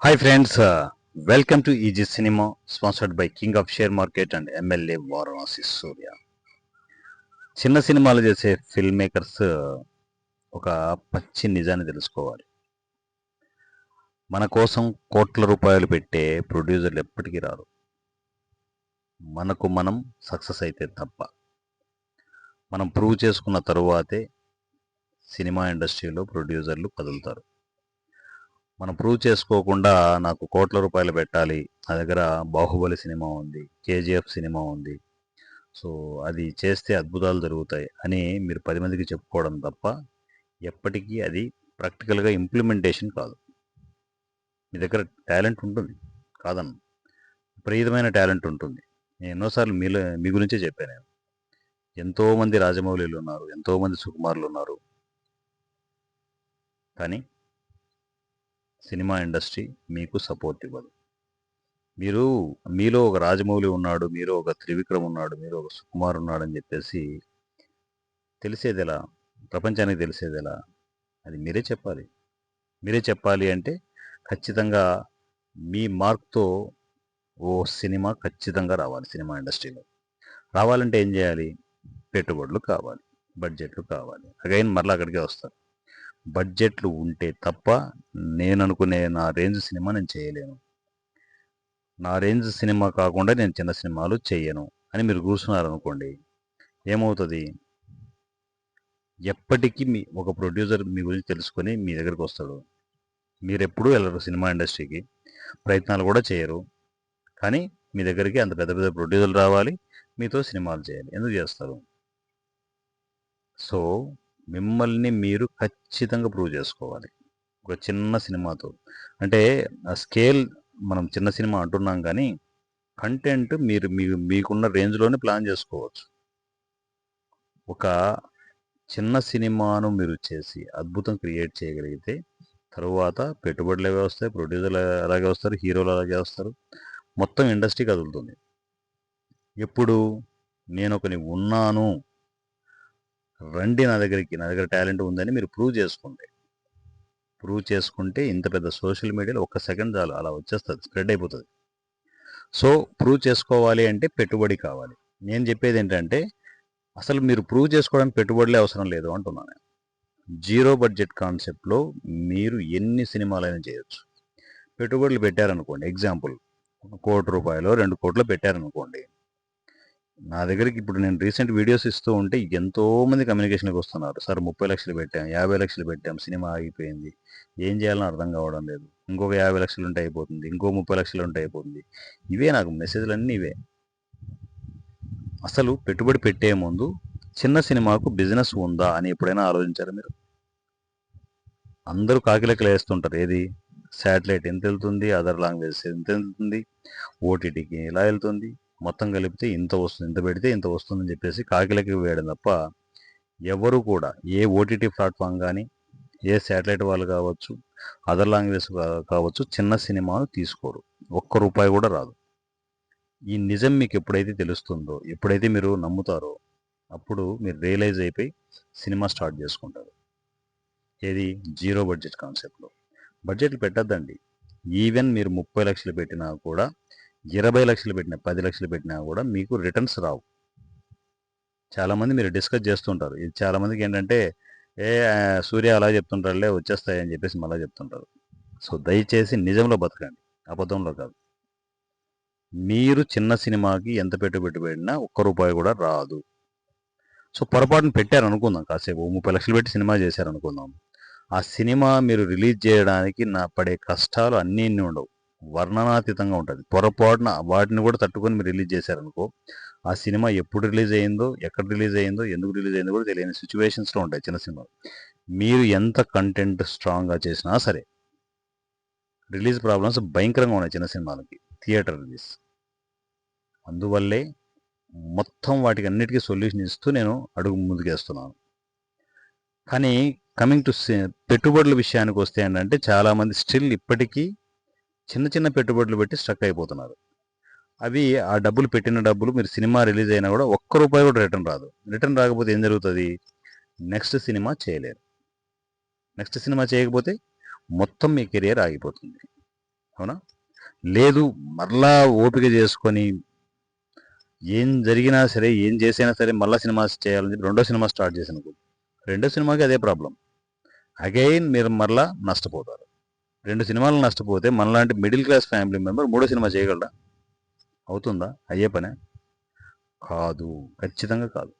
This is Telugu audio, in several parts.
Hi friends, welcome to EG Cinema, sponsored by King of Share Market and MLA Varanasi Surya. చిన్న సినిమాలు చేసే ఫిల్మ్ మేకర్స్ ఒక పచ్చి నిజాన్ని తెలుసుకోవాలి. మన కోసం కోట్ల రూపాయలు పెట్టే ప్రొడ్యూసర్లు ఎప్పటికీ రారు. మనకు మనం సక్సెస్ అయితే తప్ప. మనం ప్రూవ్ చేసుకున్న తరువాతే సినిమా ఇండస్ట్రీలో ప్రొడ్యూసర్లు కదులుతారు. మనం ప్రూవ్ చేసుకోకుండా నాకు కోట్ల రూపాయలు పెట్టాలి, నా దగ్గర బాహుబలి సినిమా ఉంది, కేజీఎఫ్ సినిమా ఉంది, సో అది చేస్తే అద్భుతాలు జరుగుతాయి అని మీరు 10 మందికి చెప్పుకోవడం తప్ప ఎప్పటికీ అది ప్రాక్టికల్గా ఇంప్లిమెంటేషన్ కాదు. మీ దగ్గర టాలెంట్ ఉంటుంది కాదన్న, విపరీతమైన టాలెంట్ ఉంటుంది. నేను ఎన్నోసార్లు మీ గురించే చెప్పాను. నేను ఎంతోమంది రాజమౌళిలు ఉన్నారు, ఎంతోమంది సుకుమార్లు ఉన్నారు, కానీ సినిమా ఇండస్ట్రీ మీకు సపోర్ట్ ఇవ్వదు. మీలో ఒక రాజమౌళి ఉన్నాడు, మీలో ఒక త్రివిక్రమ్ ఉన్నాడు, మీలో ఒక సుకుమార్ ఉన్నాడు అని చెప్పేసి తెలిసేది ఎలా? ప్రపంచానికి తెలిసేది ఎలా? అది మీరే చెప్పాలి. మీరే చెప్పాలి అంటే ఖచ్చితంగా మీ మార్క్తో ఓ సినిమా ఖచ్చితంగా రావాలి. సినిమా ఇండస్ట్రీలో రావాలంటే ఏం చేయాలి? పెట్టుబడులు కావాలి, బడ్జెట్లు కావాలి. అగైన్ మరలా అక్కడికే వస్తారు. బడ్జెట్లు ఉంటే తప్ప నేను అనుకునే నా రేంజ్ సినిమా నేను చేయలేను. నా రేంజ్ సినిమా కాకుండా నేను చిన్న సినిమాలు చేయను అని మీరు కూర్చున్నారు అనుకోండి, ఏమవుతుంది? ఎప్పటికీ ఒక ప్రొడ్యూసర్ మీ గురించి తెలుసుకొని మీ దగ్గరికి వస్తాడు. మీరు ఎప్పుడూ వెళ్ళరు సినిమా ఇండస్ట్రీకి, ప్రయత్నాలు కూడా చేయరు. కానీ మీ దగ్గరికి అంత పెద్ద పెద్ద ప్రొడ్యూసర్లు రావాలి, మీతో సినిమాలు చేయాలి. ఎందుకు చేస్తారు? సో మిమ్మల్ని మీరు ఖచ్చితంగా ప్రూవ్ చేసుకోవాలి ఒక చిన్న సినిమాతో. అంటే ఆ స్కేల్ మనం చిన్న సినిమా అంటున్నాం, కానీ కంటెంట్ మీరు మీకున్న రేంజ్లోనే ప్లాన్ చేసుకోవచ్చు. ఒక చిన్న సినిమాను మీరు చేసి అద్భుతం క్రియేట్ చేయగలిగితే తరువాత పెట్టుబడులు అవే వస్తాయి, ప్రొడ్యూసర్లు అలాగే వస్తారు, హీరోలు అలాగే వస్తారు, మొత్తం ఇండస్ట్రీ కదులుతుంది. ఎప్పుడు నేను ఒకని ఉన్నాను, రండి నా దగ్గర టాలెంట్ ఉందని మీరు ప్రూవ్ చేసుకుంటే ఇంత పెద్ద సోషల్ మీడియాలో ఒక్క సెకండ్ చాలు, అలా వచ్చేస్తుంది, స్ప్రెడ్ అయిపోతుంది. సో ప్రూవ్ చేసుకోవాలి అంటే పెట్టుబడి కావాలి. నేను చెప్పేది ఏంటంటే అసలు మీరు ప్రూవ్ చేసుకోవడానికి పెట్టుబడులే అవసరం లేదు అంటున్నాను. జీరో బడ్జెట్ కాన్సెప్ట్లో మీరు ఎన్ని సినిమాలైనా చేయొచ్చు. పెట్టుబడులు పెట్టారనుకోండి, ఎగ్జాంపుల్ 1 కోటి రూపాయలు 2 కోట్లు పెట్టారనుకోండి, నా దగ్గరికి ఇప్పుడు నేను రీసెంట్ వీడియోస్ ఇస్తూ ఉంటే ఎంతోమంది కమ్యూనికేషన్కి వస్తున్నారు. సార్ 30 లక్షలు పెట్టాం, 50 లక్షలు పెట్టాం, సినిమా ఆగిపోయింది, ఏం చేయాలని అర్థం కావడం లేదు, ఇంకొక 50 లక్షలు ఉంటే అయిపోతుంది, ఇంకో 30 లక్షలు ఉంటే అయిపోతుంది. ఇవే నాకు మెసేజ్లన్నీ ఇవే. అసలు పెట్టుబడి పెట్టే ముందు చిన్న సినిమాకు బిజినెస్ ఉందా అని ఎప్పుడైనా ఆలోచించారు మీరు? అందరూ కాకిలెక్కలు వేస్తుంటారు. ఏది? శాటిలైట్ ఎంత వెళ్తుంది, అదర్ లాంగ్వేజెస్ ఎంత వెళ్తుంది, ఓటీటీకి ఇలా వెళ్తుంది, మొత్తం కలిపితే ఇంత వస్తుంది, ఇంత పెడితే ఇంత వస్తుందని చెప్పేసి కాకిలెక్క వేయడం తప్ప ఎవరు కూడా ఏ ఓటీటీ ప్లాట్ఫామ్ కానీ, ఏ శాటిలైట్ వాళ్ళు కావచ్చు, అదర్ లాంగ్వేజెస్ కావచ్చు, చిన్న సినిమాను తీసుకోరు. ఒక్క రూపాయి కూడా రాదు. ఈ నిజం మీకు ఎప్పుడైతే తెలుస్తుందో, ఎప్పుడైతే మీరు నమ్ముతారో, అప్పుడు మీరు రియలైజ్ అయిపోయి సినిమా స్టార్ట్ చేసుకుంటారు. ఏది? జీరో బడ్జెట్ కాన్సెప్ట్లో. బడ్జెట్లు పెట్టద్దండి. ఈవెన్ మీరు 30 లక్షలు పెట్టినా కూడా, 20 లక్షలు పెట్టినా, 10 లక్షలు పెట్టినా కూడా మీకు రిటర్న్స్ రావు. చాలామంది మీరు డిస్కస్ చేస్తుంటారు. ఇది చాలామందికి ఏంటంటే, సూర్య అలా చెప్తుంటారులే వచ్చేస్తాయని చెప్పేసి మళ్ళీ చెప్తుంటారు. సో దయచేసి నిజంలో బతకండి, అబద్ధంలో కాదు. మీరు చిన్న సినిమాకి ఎంత పెట్టుబడి పెట్టినా ఒక్క రూపాయి కూడా రాదు. సో పొరపాటున పెట్టారు అనుకుందాం, కాసేపు 30 లక్షలు పెట్టి సినిమా చేశారు అనుకుందాం. ఆ సినిమా మీరు రిలీజ్ చేయడానికి నా పడే కష్టాలు అన్నీ ఇన్ని ఉండవు, వర్ణనాతీతంగా ఉంటుంది. పొరపాటున వాటిని కూడా తట్టుకొని మీరు రిలీజ్ చేశారనుకో, ఆ సినిమా ఎప్పుడు రిలీజ్ అయ్యిందో, ఎక్కడ రిలీజ్ అయ్యిందో, ఎందుకు రిలీజ్ అయ్యిందో కూడా తెలియని సిచ్యువేషన్స్లో ఉంటాయి చిన్న సినిమాలు. మీరు ఎంత కంటెంట్ స్ట్రాంగ్గా చేసినా సరే రిలీజ్ ప్రాబ్లమ్స్ భయంకరంగా ఉన్నాయి చిన్న సినిమాలకి, థియేటర్ రిలీజ్. అందువల్లే మొత్తం వాటికి అన్నిటికీ సొల్యూషన్ ఇస్తూ నేను అడుగు ముందుకేస్తున్నాను. కానీ కమింగ్ టు పెట్టుబడుల విషయానికి వస్తే ఏంటంటే, చాలామంది స్టిల్ ఇప్పటికీ చిన్న చిన్న పెట్టుబడులు పెట్టి స్ట్రక్ అయిపోతున్నారు. అవి ఆ డబ్బులు పెట్టిన డబ్బులు మీరు సినిమా రిలీజ్ అయినా కూడా ఒక్క రూపాయి కూడా రిటర్న్ రాదు. రిటర్న్ రాకపోతే ఏం జరుగుతుంది? నెక్స్ట్ సినిమా చేయలేరు. నెక్స్ట్ సినిమా చేయకపోతే మొత్తం మీ కెరియర్ ఆగిపోతుంది. అవునా? లేదు, మరలా ఓపిక చేసుకొని ఏం జరిగినా సరే, ఏం చేసినా సరే మళ్ళీ సినిమా చేయాలని చెప్పి రెండో సినిమా స్టార్ట్ చేశాను. రెండో సినిమాకి అదే ప్రాబ్లం. అగైన్ మీరు మరలా నష్టపోతారు. 2 సినిమాలు నష్టపోతే మనలాంటి మిడిల్ క్లాస్ ఫ్యామిలీ మెంబర్ మూడో సినిమా చేయగలరా? అవుతుందా? అయ్యే పనే? కాదు. ఖచ్చితంగా కాదు.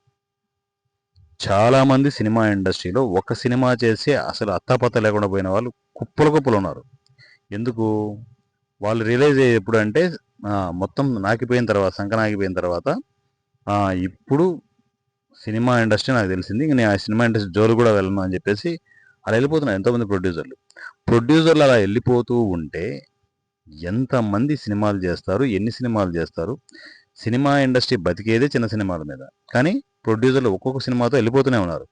చాలామంది సినిమా ఇండస్ట్రీలో ఒక సినిమా చేసి అసలు అత్తాపత్తా లేకుండా పోయిన వాళ్ళు కుప్పలు కుప్పలు ఉన్నారు. ఎందుకు? వాళ్ళు రియలైజ్ అయ్యేది ఎప్పుడంటే మొత్తం నాకిపోయిన తర్వాత, సంక నాకిపోయిన తర్వాత ఇప్పుడు సినిమా ఇండస్ట్రీ నాకు తెలిసింది, ఇంక నేను ఆ సినిమా ఇండస్ట్రీ జోలు కూడా వెళ్ళను అని చెప్పేసి అలా వెళ్ళిపోతున్నారు ఎంతోమంది ప్రొడ్యూసర్లు. ప్రొడ్యూసర్లు అలా వెళ్ళిపోతూ ఉంటే ఎంతమంది సినిమాలు చేస్తారు, ఎన్ని సినిమాలు చేస్తారు? సినిమా ఇండస్ట్రీ బతికేదే చిన్న సినిమాల మీద, కానీ ప్రొడ్యూసర్లు ఒక్కొక్క సినిమాతో వెళ్ళిపోతూనే ఉన్నారు.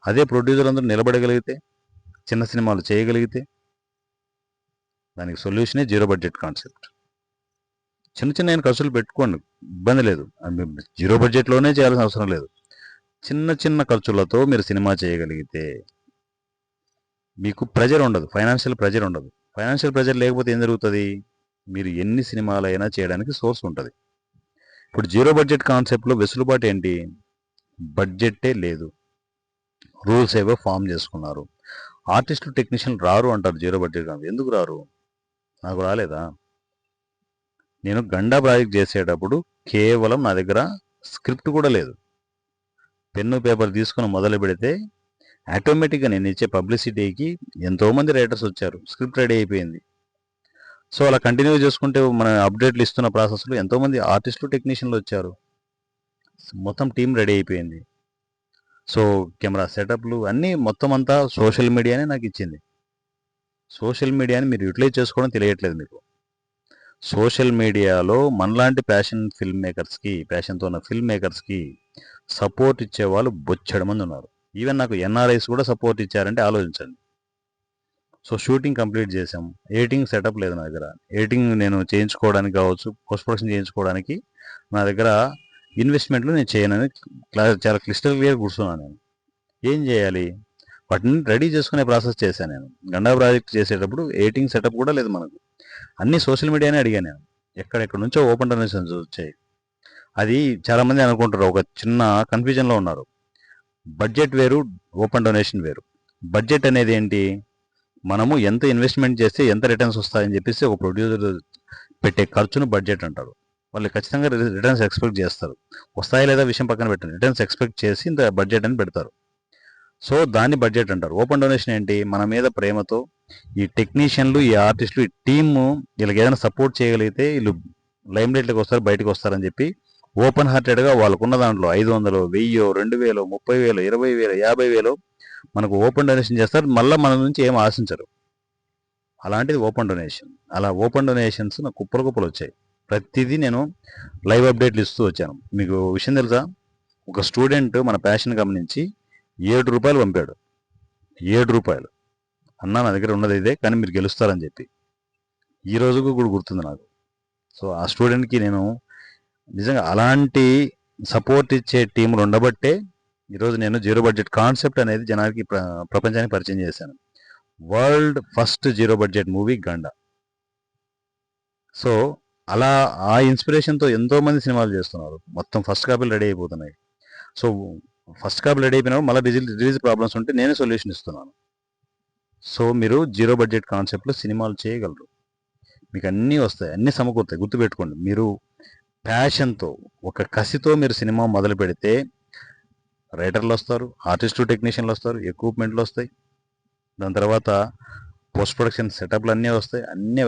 అదే ప్రొడ్యూసర్ అందరూ నిలబడగలిగితే, చిన్న సినిమాలు చేయగలిగితే, దానికి సొల్యూషనే జీరో బడ్జెట్ కాన్సెప్ట్. చిన్న చిన్న ఖర్చులు పెట్టుకోండి, ఇబ్బంది లేదు. జీరో బడ్జెట్లోనే చేయాల్సిన అవసరం లేదు. చిన్న చిన్న ఖర్చులతో మీరు సినిమా చేయగలిగితే మీకు ప్రెజర్ ఉండదు, ఫైనాన్షియల్ ప్రెజర్ ఉండదు. ఫైనాన్షియల్ ప్రెజర్ లేకపోతే ఏం జరుగుతుంది? మీరు ఎన్ని సినిమాలైనా చేయడానికి సోర్స్ ఉంటుంది. ఇప్పుడు జీరో బడ్జెట్ కాన్సెప్ట్లో వెసులుబాటు ఏంటి? బడ్జెట్టే లేదు, రూల్స్ ఏవో ఫామ్ చేసుకున్నారు. ఆర్టిస్టులు టెక్నీషియన్ రారు అంటారు జీరో బడ్జెట్ కాన్సెప్ట్. ఎందుకు రారు? నాకు రాలేదా? నేను గండా ప్రాజెక్ట్ చేసేటప్పుడు కేవలం నా దగ్గర స్క్రిప్ట్ కూడా లేదు. పెన్ను పేపర్ తీసుకుని మొదలు పెడితే ఆటోమేటిక్గా నేను ఇచ్చే పబ్లిసిటీకి ఎంతోమంది రైటర్స్ వచ్చారు, స్క్రిప్ట్ రెడీ అయిపోయింది. సో అలా కంటిన్యూ చేసుకుంటే మన అప్డేట్లు ఇస్తున్న ప్రాసెస్లో ఎంతోమంది ఆర్టిస్టులు టెక్నీషియన్లు వచ్చారు, మొత్తం టీం రెడీ అయిపోయింది. సో కెమెరా సెటప్లు అన్నీ మొత్తం అంతా సోషల్ మీడియానే నాకు ఇచ్చింది. సోషల్ మీడియాని మీరు యూటిలైజ్ చేసుకోవడం తెలియట్లేదు మీకు. సోషల్ మీడియాలో మనలాంటి ప్యాషన్తో ఉన్న ఫిల్మ్ మేకర్స్కి సపోర్ట్ ఇచ్చే వాళ్ళు బొచ్చెడు మంది ఉన్నారు. ఈవెన్ నాకు ఎన్ఆర్ఐస్ కూడా సపోర్ట్ ఇచ్చారంటే ఆలోచించండి. సో షూటింగ్ కంప్లీట్ చేసాం, ఎడిటింగ్ సెటప్ లేదు నా దగ్గర. ఎడిటింగ్ నేను చేయించుకోవడానికి కావచ్చు, పోస్ట్ ప్రొడక్షన్ చేయించుకోవడానికి నా దగ్గర ఇన్వెస్ట్మెంట్లు నేను చేయనని చాలా క్లిస్టల్ క్లియర్ కూర్చున్నాను నేను. ఏం చేయాలి? వాటిని రెడీ చేసుకునే ప్రాసెస్ చేశాను నేను. గండా ప్రాజెక్ట్ చేసేటప్పుడు ఎడిటింగ్ సెటప్ కూడా లేదు మనకు. అన్నీ సోషల్ మీడియానే అడిగాను నేను. ఎక్కడెక్కడ నుంచో ఓపెన్ డొనేషన్స్ వచ్చాయి. అది చాలామంది అనుకుంటారు, ఒక చిన్న కన్ఫ్యూజన్లో ఉన్నారు. బడ్జెట్ వేరు, ఓపెన్ డొనేషన్ వేరు. బడ్జెట్ అనేది ఏంటి? మనము ఎంత ఇన్వెస్ట్మెంట్ చేస్తే ఎంత రిటర్న్స్ వస్తాయని చెప్పేసి ఒక ప్రొడ్యూసర్ పెట్టే ఖర్చును బడ్జెట్ అంటారు. వాళ్ళు ఖచ్చితంగా రిటర్న్స్ ఎక్స్పెక్ట్ చేస్తారు. వస్తాయా లేదా విషయం పక్కన పెట్టండి, రిటర్న్స్ ఎక్స్పెక్ట్ చేసి ఇంత బడ్జెట్ అని పెడతారు. సో దాన్ని బడ్జెట్ అంటారు. ఓపెన్ డొనేషన్ ఏంటి? మన మీద ప్రేమతో ఈ టెక్నీషియన్లు, ఈ ఆర్టిస్టులు, ఈ టీము వీళ్ళకి ఏదైనా సపోర్ట్ చేయగలిగితే వీళ్ళు లైమ్ లైట్లోకి వస్తారు, బయటకు వస్తారని చెప్పి ఓపెన్ హార్టెడ్గా వాళ్ళకున్న దాంట్లో 500, 1000, 2000, 30,000, 20,000, 50,000 మనకు ఓపెన్ డొనేషన్ చేస్తారు. మళ్ళీ మన నుంచి ఏం ఆశించరు. అలాంటిది ఓపెన్ డొనేషన్. అలా ఓపెన్ డొనేషన్స్ నాకు కుప్పలు కుప్పలు వచ్చాయి. ప్రతిదీ నేను లైవ్ అప్డేట్లు ఇస్తూ వచ్చాను. మీకు విషయం తెలుసా? ఒక స్టూడెంట్ మన ప్యాషన్ గమనించి ₹7 పంపాడు. ₹7 అన్నా, నా దగ్గర ఉన్నది ఇదే, కానీ మీరు గెలుస్తారని చెప్పి. ఈ రోజుకు కూడా గుర్తుంది నాకు. సో ఆ స్టూడెంట్కి నేను నిజంగా అలాంటి సపోర్ట్ ఇచ్చే టీములు ఉండబట్టే ఈరోజు నేను జీరో బడ్జెట్ కాన్సెప్ట్ అనేది జనానికి ప్రపంచానికి పరిచయం చేశాను. World first zero budget movie గండా. సో అలా ఆ ఇన్స్పిరేషన్తో ఎంతోమంది సినిమాలు చేస్తున్నారు. మొత్తం ఫస్ట్ కాపీలు రెడీ అయిపోతున్నాయి. సో ఫస్ట్ కాపీలు రెడీ అయిపోయినప్పుడు మళ్ళీ రిలీజ్ ప్రాబ్లమ్స్ ఉంటే నేనే సొల్యూషన్ ఇస్తున్నాను. సో మీరు జీరో బడ్జెట్ కాన్సెప్ట్లో సినిమాలు చేయగలరు. మీకు అన్నీ వస్తాయి, అన్నీ సమకూరుతాయి. గుర్తుపెట్టుకోండి, మీరు ప్యాషన్తో, ఒక కసితో మీరు సినిమా మొదలు పెడితే రైటర్లు వస్తారు, ఆర్టిస్టులు టెక్నీషియన్లు వస్తారు, ఎక్విప్మెంట్లు వస్తాయి, దాని తర్వాత పోస్ట్ ప్రొడక్షన్ సెటప్లు అన్నీ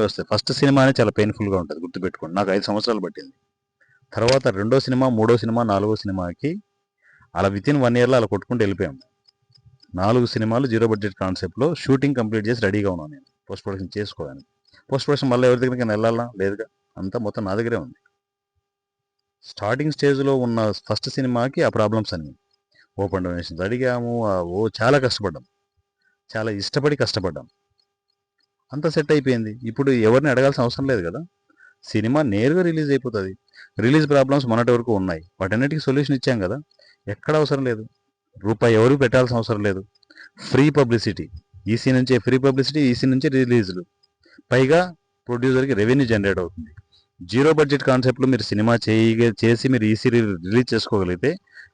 వస్తాయి. ఫస్ట్ సినిమానే చాలా పెయిన్ఫుల్గా ఉంటుంది, గుర్తుపెట్టుకోండి. నాకు 5 సంవత్సరాలు పట్టింది. తర్వాత రెండో సినిమా, మూడో సినిమా, 4వ సినిమాకి అలా వితిన్ 1 ఇయర్లో అలా కొట్టుకుంటూ వెళ్ళిపోయాము. 4 సినిమాలు జీరో బడ్జెట్ కాన్సెప్ట్లో షూటింగ్ కంప్లీట్ చేసి రెడీగా ఉన్నాను నేను పోస్ట్ ప్రొడక్షన్ చేసుకోవడానికి. పోస్ట్ ప్రొడక్షన్ మళ్ళీ ఎవరి దగ్గరికి వెళ్ళాలా? లేదుగా, అంతా మొత్తం నా దగ్గరే ఉంది. స్టార్టింగ్ స్టేజ్లో ఉన్న ఫస్ట్ సినిమాకి ఆ ప్రాబ్లమ్స్ అన్ని ఓపెన్ డొనేషన్స్ అడిగాము. చాలా కష్టపడ్డాం, చాలా ఇష్టపడి కష్టపడ్డాం. అంతా సెట్ అయిపోయింది. ఇప్పుడు ఎవరిని అడగాల్సిన అవసరం లేదు కదా, సినిమా నేరుగా రిలీజ్ అయిపోతుంది. రిలీజ్ ప్రాబ్లమ్స్ మొన్నటి వరకు ఉన్నాయి, వాటన్నిటికీ సొల్యూషన్ ఇచ్చాం కదా. ఎక్కడ అవసరం లేదు, రూపాయి ఎవరికి పెట్టాల్సిన అవసరం లేదు. ఫ్రీ పబ్లిసిటీ, ఈసీ నుంచే ఫ్రీ పబ్లిసిటీ, ఈసీ నుంచే రిలీజ్లు. పైగా ప్రొడ్యూసర్కి రెవెన్యూ జనరేట్ అవుతుంది. జీరో బడ్జెట్ కాన్సెప్ట్లో మీరు సినిమా చేసి మీరు ఈసీ రిలీజ్ చేసుకోగలిగితే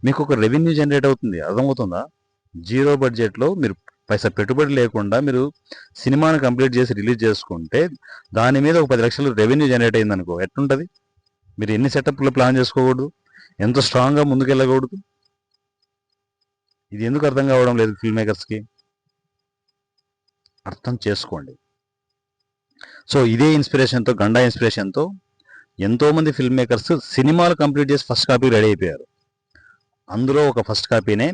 మీకు ఒక రెవెన్యూ జనరేట్ అవుతుంది. అర్థమవుతుందా? జీరో బడ్జెట్లో మీరు పైసా పెట్టుబడి లేకుండా మీరు సినిమాను కంప్లీట్ చేసి రిలీజ్ చేసుకుంటే దాని మీద ఒక 10 లక్షలు రెవెన్యూ జనరేట్ అయింది అనుకో, ఎట్లుంటుంది? మీరు ఎన్ని సెటప్లు ప్లాన్ చేసుకోకూడదు, ఎంత స్ట్రాంగ్గా ముందుకెళ్ళకూడదు. ఇది ఎందుకు అర్థం కావడం లేదు ఫిల్మ్ మేకర్స్కి? అర్థం చేసుకోండి. సో ఇదే ఇన్స్పిరేషన్తో, గండా ఇన్స్పిరేషన్తో ఎంతోమంది ఫిల్మ్ మేకర్స్ సినిమాలు కంప్లీట్ చేసి ఫస్ట్ కాపీ రెడీ అయిపోయారు. అందులో ఒక ఫస్ట్ కాపీనే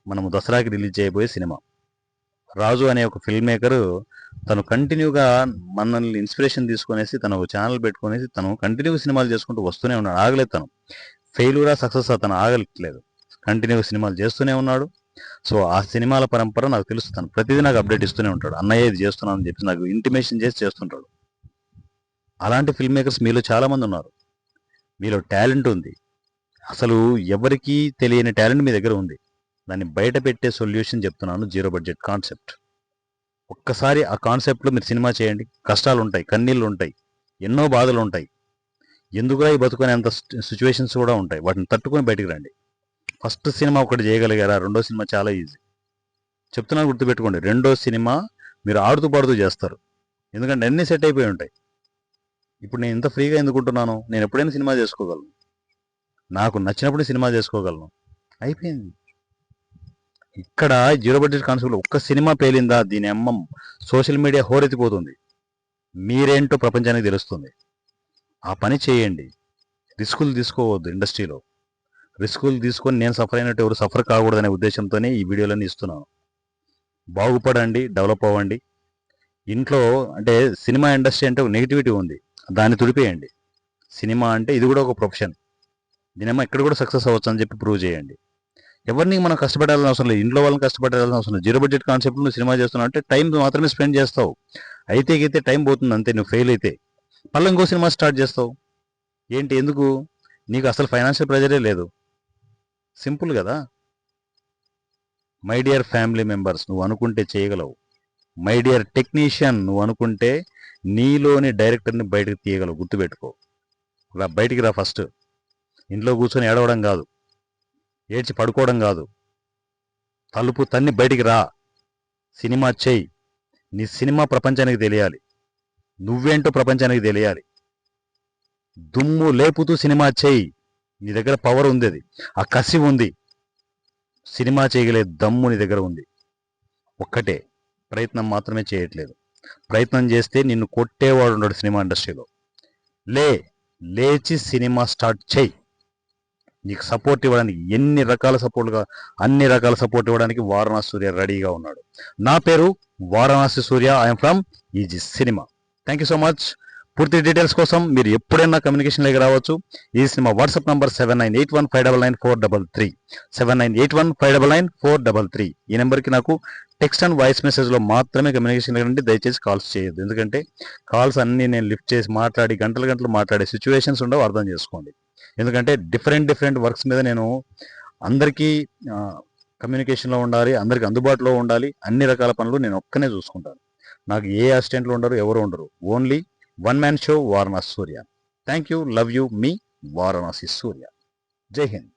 మనము దసరాకి రిలీజ్ చేయబోయే సినిమా. రాజు అనే ఒక ఫిల్మ్ మేకర్ తను కంటిన్యూగా మనల్ని ఇన్స్పిరేషన్ తీసుకునేసి తను ఒక ఛానల్ పెట్టుకునేసి తను కంటిన్యూగా సినిమాలు చేసుకుంటూ వస్తూనే ఉన్నాడు. ఆగలేదు. తను ఫెయిల్యూరా సక్సెస్ తను ఆగలేదు, కంటిన్యూగా సినిమాలు చేస్తూనే ఉన్నాడు. సో ఆ సినిమాల పరంపర నాకు తెలుసు. తను ప్రతిదీ నాకు అప్డేట్ ఇస్తూనే ఉంటాడు. అన్నయ్య ఇది చేస్తున్నాను అని చెప్పి నాకు ఇంటిమేషన్ చేసి చేస్తుంటాడు. అలాంటి ఫిల్మ్ మేకర్స్ మీలో చాలామంది ఉన్నారు. మీలో టాలెంట్ ఉంది. అసలు ఎవరికీ తెలియని టాలెంట్ మీ దగ్గర ఉంది. దాన్ని బయట పెట్టే సొల్యూషన్ చెప్తున్నాను, జీరో బడ్జెట్ కాన్సెప్ట్. ఒక్కసారి ఆ కాన్సెప్ట్లో మీరు సినిమా చేయండి. కష్టాలు ఉంటాయి, కన్నీళ్ళు ఉంటాయి, ఎన్నో బాధలు ఉంటాయి, ఎందుకురా ఈ బతుకునే అంత సిచ్యువేషన్స్ కూడా ఉంటాయి. వాటిని తట్టుకొని బయటికి రండి. ఫస్ట్ సినిమా ఒకటి చేయగలిగారా, రెండో సినిమా చాలా ఈజీ. చెప్తున్నాను, గుర్తుపెట్టుకోండి. రెండో సినిమా మీరు ఆడుతూ పాడుతూ చేస్తారు. ఎందుకంటే అన్నీ సెట్ అయిపోయి ఉంటాయి. ఇప్పుడు నేను ఇంత ఫ్రీగా ఎందుకుంటున్నాను? నేను ఎప్పుడైనా సినిమా చేసుకోగలను, నాకు నచ్చినప్పుడు సినిమా చేసుకోగలను. అయిపోయింది. ఇక్కడ జీరో బడ్జెట్ కాన్సెప్ట్ ఒక్క సినిమా పేలిందా దీని అమ్మం సోషల్ మీడియా హోరెత్తిపోతుంది. మీరేంటో ప్రపంచానికి తెలుస్తుంది. ఆ పని చేయండి. రిస్కులు తీసుకోవద్దు. ఇండస్ట్రీలో రిస్కులు తీసుకొని నేను సఫర్ అయినట్టు ఎవరు సఫర్ కాకూడదనే ఉద్దేశంతోనే ఈ వీడియోలన్నీ ఇస్తున్నాను. బాగుపడండి, డెవలప్ అవ్వండి. ఇంట్లో అంటే సినిమా ఇండస్ట్రీ అంటే ఒక నెగిటివిటీ ఉంది, దాన్ని తుడిపేయండి. సినిమా అంటే ఇది కూడా ఒక ప్రొఫెషన్. దీనేమో ఇక్కడ కూడా సక్సెస్ అవ్వచ్చు అని చెప్పి ప్రూవ్ చేయండి. ఎవరిని మనం కష్టపడాల్సిన అవసరం లేదు, ఇంట్లో వాళ్ళని కష్టపడాల్సిన అవసరం లేదు. జీరో బడ్జెట్ కాన్సెప్ట్ నువ్వు సినిమా చేస్తున్నావు అంటే టైం మాత్రమే స్పెండ్ చేస్తావు. అయితే టైం పోతుంది అంతే. నువ్వు ఫెయిల్ అయితే మళ్ళీ ఇంకో సినిమా స్టార్ట్ చేస్తావు. ఏంటి, ఎందుకు? నీకు అసలు ఫైనాన్షియల్ ప్రెజరే లేదు. సింపుల్ కదా. మై డియర్ ఫ్యామిలీ మెంబర్స్, నువ్వు అనుకుంటే చేయగలవు. మై డియర్ టెక్నీషియన్, నువ్వు అనుకుంటే నీలోని డైరెక్టర్ని బయటకు తీయగలవు. గుర్తుపెట్టుకో. బయటికి రా. ఫస్ట్ ఇంట్లో కూర్చొని ఏడవడం కాదు, ఏడ్చి పడుకోవడం కాదు, తలుపు తన్ని బయటికి రా. సినిమా చేయి. నీ సినిమా ప్రపంచానికి తెలియాలి. నువ్వేంటో ప్రపంచానికి తెలియాలి. దుమ్ము లేపుతూ సినిమా చేయి. నీ దగ్గర పవర్ ఉంది, అది ఆ కసి ఉంది. సినిమా చేయగలే దమ్ము నీ దగ్గర ఉంది. ఒక్కటే, ప్రయత్నం మాత్రమే చేయట్లేదు. ప్రయత్నం చేస్తే నిన్ను కొట్టేవాడు ఉన్నాడు సినిమా ఇండస్ట్రీలో. లేచి సినిమా స్టార్ట్ చేయి. నీకు సపోర్ట్ ఇవ్వడానికి అన్ని రకాల సపోర్ట్ ఇవ్వడానికి వారణాసి సూర్య రెడీగా ఉన్నాడు. నా పేరు Varanasi Surya. I'm from easy cinema. Thank you so much. పూర్తి డీటెయిల్స్ కోసం మీరు ఎప్పుడైనా కమ్యూనికేషన్లోకి రావచ్చు. ఈ సినిమా వాట్సాప్ నంబర్ 7981599433 7981599433. ఈ నెంబర్కి నాకు టెక్స్ట్ అండ్ వాయిస్ మెసేజ్లో మాత్రమే కమ్యూనికేషన్ రండి. దయచేసి కాల్స్ చేయొద్దు. ఎందుకంటే కాల్స్ అన్నీ నేను లిఫ్ట్ చేసి మాట్లాడి గంటలు మాట్లాడే సిచ్యువేషన్స్ ఉండవు. అర్థం చేసుకోండి. ఎందుకంటే డిఫరెంట్ వర్క్స్ మీద నేను అందరికీ కమ్యూనికేషన్లో ఉండాలి, అందరికీ అందుబాటులో ఉండాలి. అన్ని రకాల పనులు నేను ఒక్కనే చూసుకుంటాను. నాకు ఏ అసిస్టెంట్లు ఉండరు, ఎవరు ఉండరు. Only one man show Varanasi Surya. Thank you. Love you. మీ వారణాసి సూర్య. జై హింద్.